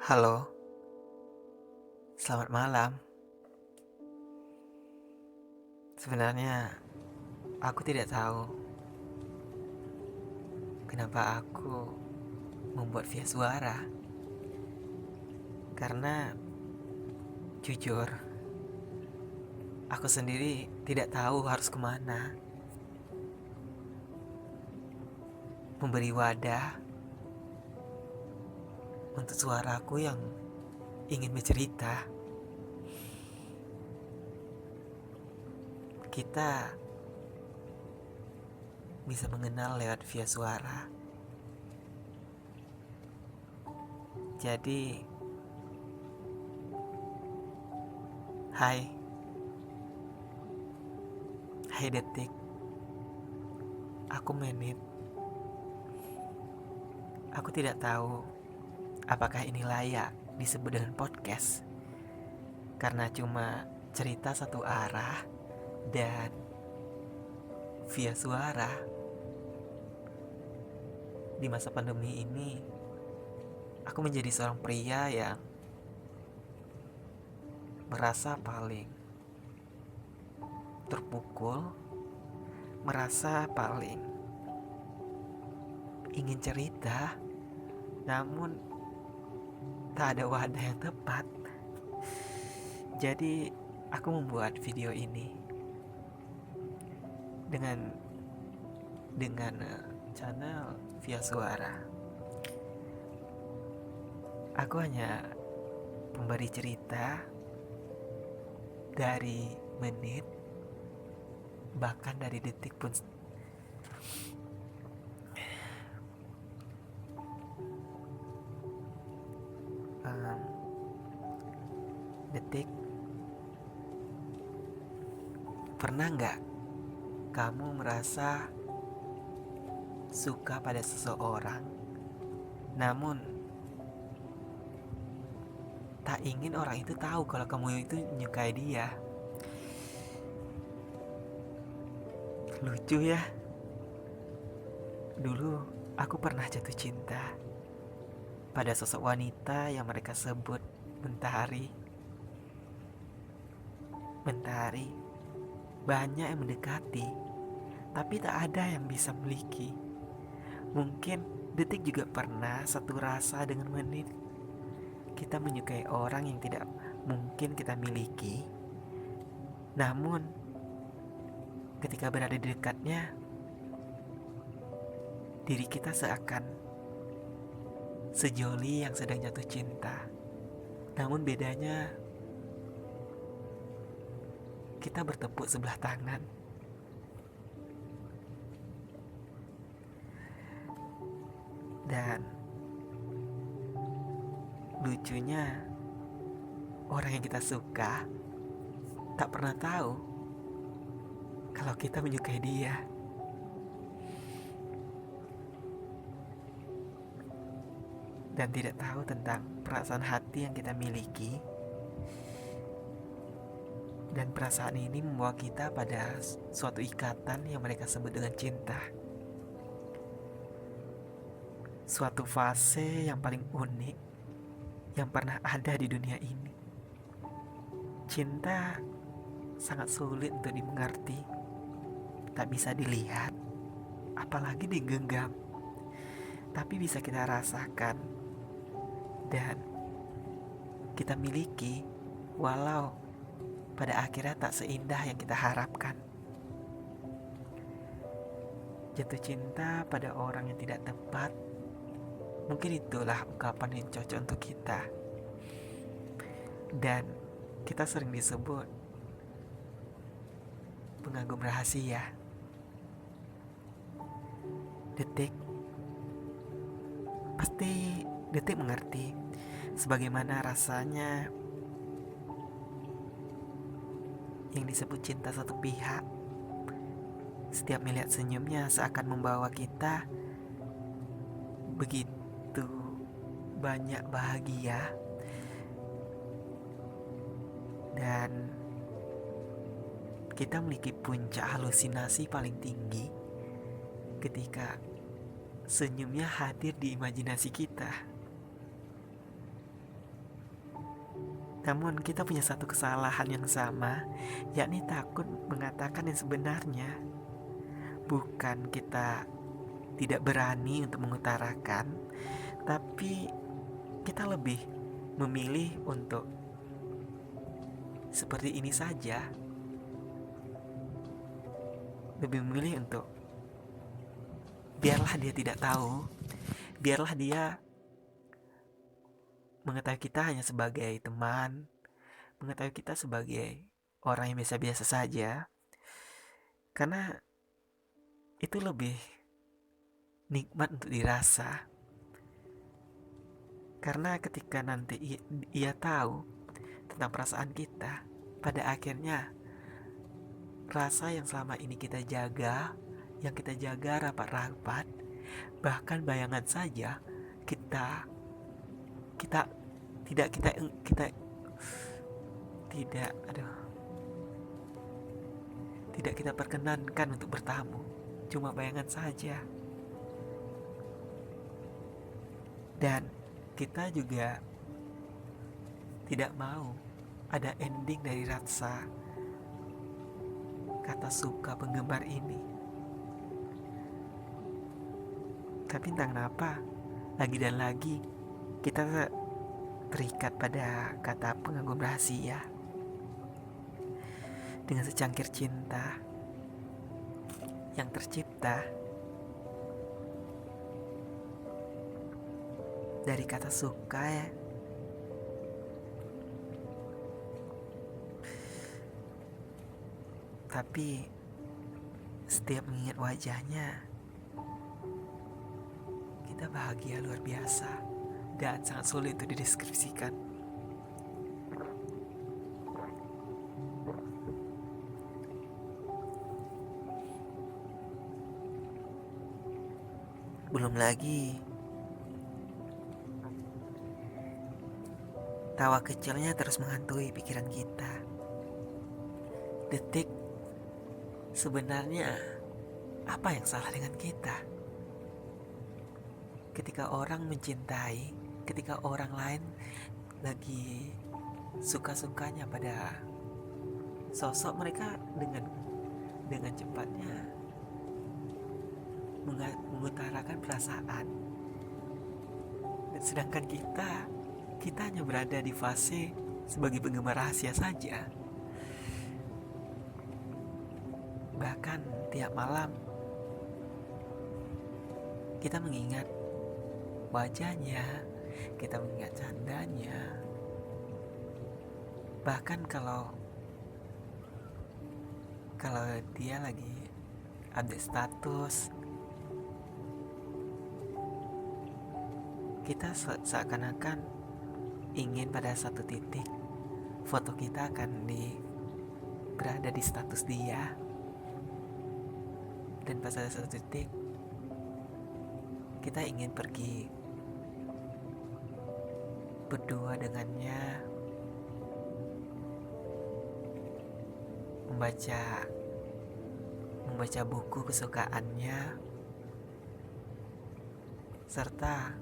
Halo, selamat malam. Sebenarnya aku tidak tahu kenapa aku membuat via suara. Karena jujur, aku sendiri tidak tahu harus kemana. Memberi wadah untuk suaraku yang ingin bercerita. Kita bisa mengenal lewat via suara. Jadi, hai, hai detik, aku menit. Aku tidak tahu apakah ini layak disebut dengan podcast. Karena cuma cerita satu arah dan via suara. Di masa pandemi ini, aku menjadi seorang pria yang merasa paling terpukul, merasa paling ingin cerita, namun tak ada wadah yang tepat. Jadi, aku membuat video ini dengan channel via suara. Aku hanya pemberi cerita dari menit, bahkan dari detik pun. Detik, pernah nggak kamu merasa suka pada seseorang, namun tak ingin orang itu tahu kalau kamu itu menyukai dia? Lucu ya. Dulu aku pernah jatuh cinta pada sosok wanita yang mereka sebut Mentari. Mentari, banyak yang mendekati, tapi tak ada yang bisa memiliki. Mungkin detik juga pernah satu rasa dengan menit. Kita menyukai orang yang tidak mungkin kita miliki, namun ketika berada di dekatnya, diri kita seakan sejoli yang sedang jatuh cinta. Namun bedanya, kita bertepuk sebelah tangan. Dan lucunya, orang yang kita suka tak pernah tahu kalau kita menyukai dia. Dan tidak tahu tentang perasaan hati yang kita miliki. Dan perasaan ini membawa kita pada suatu ikatan yang mereka sebut dengan cinta. Suatu fase yang paling unik yang pernah ada di dunia ini. Cinta sangat sulit untuk dimengerti, tak bisa dilihat, apalagi digenggam. Tapi bisa kita rasakan dan kita miliki, walau pada akhirnya tak seindah yang kita harapkan. Jatuh cinta pada orang yang tidak tepat, mungkin itulah ungkapan yang cocok untuk kita. Dan kita sering disebut pengagum rahasia. Detik, pasti detik mengerti sebagaimana rasanya yang disebut cinta satu pihak. Setiap melihat senyumnya seakan membawa kita begitu banyak bahagia. Dan kita memiliki puncak halusinasi paling tinggi ketika senyumnya hadir di imajinasi kita. Namun kita punya satu kesalahan yang sama, yakni takut mengatakan yang sebenarnya. Bukan kita tidak berani untuk mengutarakan, tapi kita lebih memilih untuk seperti ini saja. Lebih memilih untuk biarlah dia tidak tahu, biarlah dia mengetahui kita hanya sebagai teman, mengetahui kita sebagai orang yang biasa-biasa saja. Karena itu lebih nikmat untuk dirasa. Karena ketika nanti ia tahu tentang perasaan kita, pada akhirnya rasa yang selama ini kita jaga, yang kita jaga rapat-rapat, bahkan bayangan saja kita kita tidak kita kita tidak tidak kita perkenankan untuk bertamu, cuma bayangan saja. Dan kita juga tidak mau ada ending dari rasa kata suka penggemar ini. Tapi entah kenapa, lagi dan lagi kita terikat pada kata pengagum rahasia. Dengan secangkir cinta yang tercipta dari kata suka ya. Tapi setiap mengingat wajahnya, kita bahagia luar biasa dan sangat sulit untuk dideskripsikan. Belum lagi tawa kecilnya terus menghantui pikiran kita. Detik, sebenarnya apa yang salah dengan kita? Ketika orang mencintai, ketika orang lain lagi suka-sukanya pada sosok mereka, dengan cepatnya mengutarakan perasaan. Dan sedangkan kita hanya berada di fase sebagai penggemar rahasia saja. Bahkan tiap malam kita mengingat wajahnya, kita mengingat candanya. Bahkan kalau dia lagi update status, kita seakan-akan ingin pada satu titik foto kita akan berada di status dia. Dan pada satu titik kita ingin pergi berdua dengannya, membaca buku kesukaannya, serta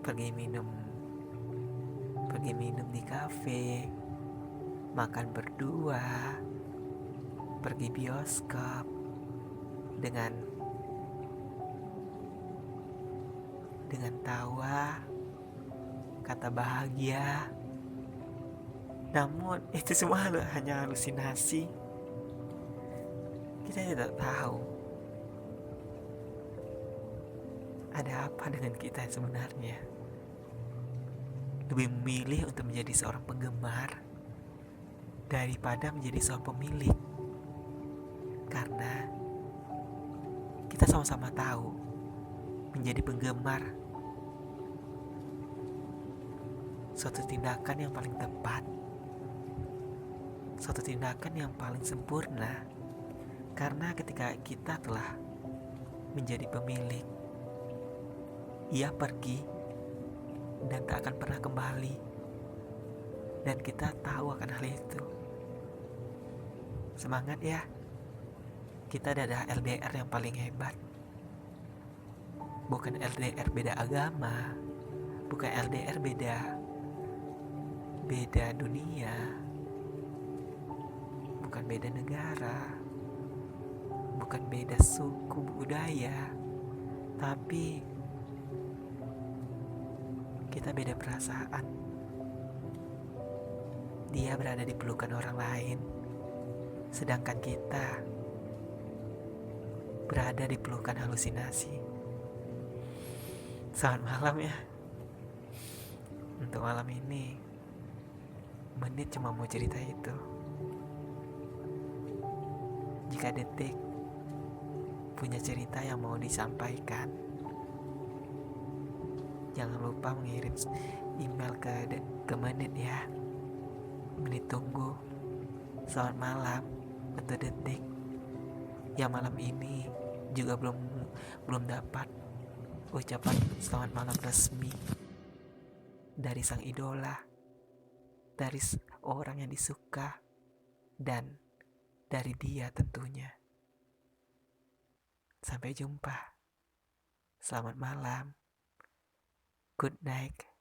pergi minum di kafe, makan berdua, pergi bioskop dengan tawa, kata bahagia. Namun itu semua hanya halusinasi. Kita tidak tahu ada apa dengan kita sebenarnya. Lebih memilih untuk menjadi seorang penggemar daripada menjadi seorang pemilik. Karena kita sama-sama tahu menjadi penggemar suatu tindakan yang paling tepat, suatu tindakan yang paling sempurna. Karena ketika kita telah menjadi pemilik, ia pergi dan tak akan pernah kembali. Dan kita tahu akan hal itu. Semangat ya. Kita adalah LDR yang paling hebat. Bukan LDR beda agama Bukan LDR, beda beda dunia, bukan beda negara, bukan beda suku budaya, tapi kita beda perasaan. Dia berada di pelukan orang lain, sedangkan kita berada di pelukan halusinasi. Selamat malam ya. Untuk malam ini, menit cuma mau cerita itu. Jika detik punya cerita yang mau disampaikan, jangan lupa mengirim email ke menit ya. Menit tunggu. Selamat malam untuk detik yang malam ini juga belum dapat ucapan selamat malam resmi dari sang idola, dari orang yang disuka, dan dari dia tentunya. Sampai jumpa. Selamat malam. Good night.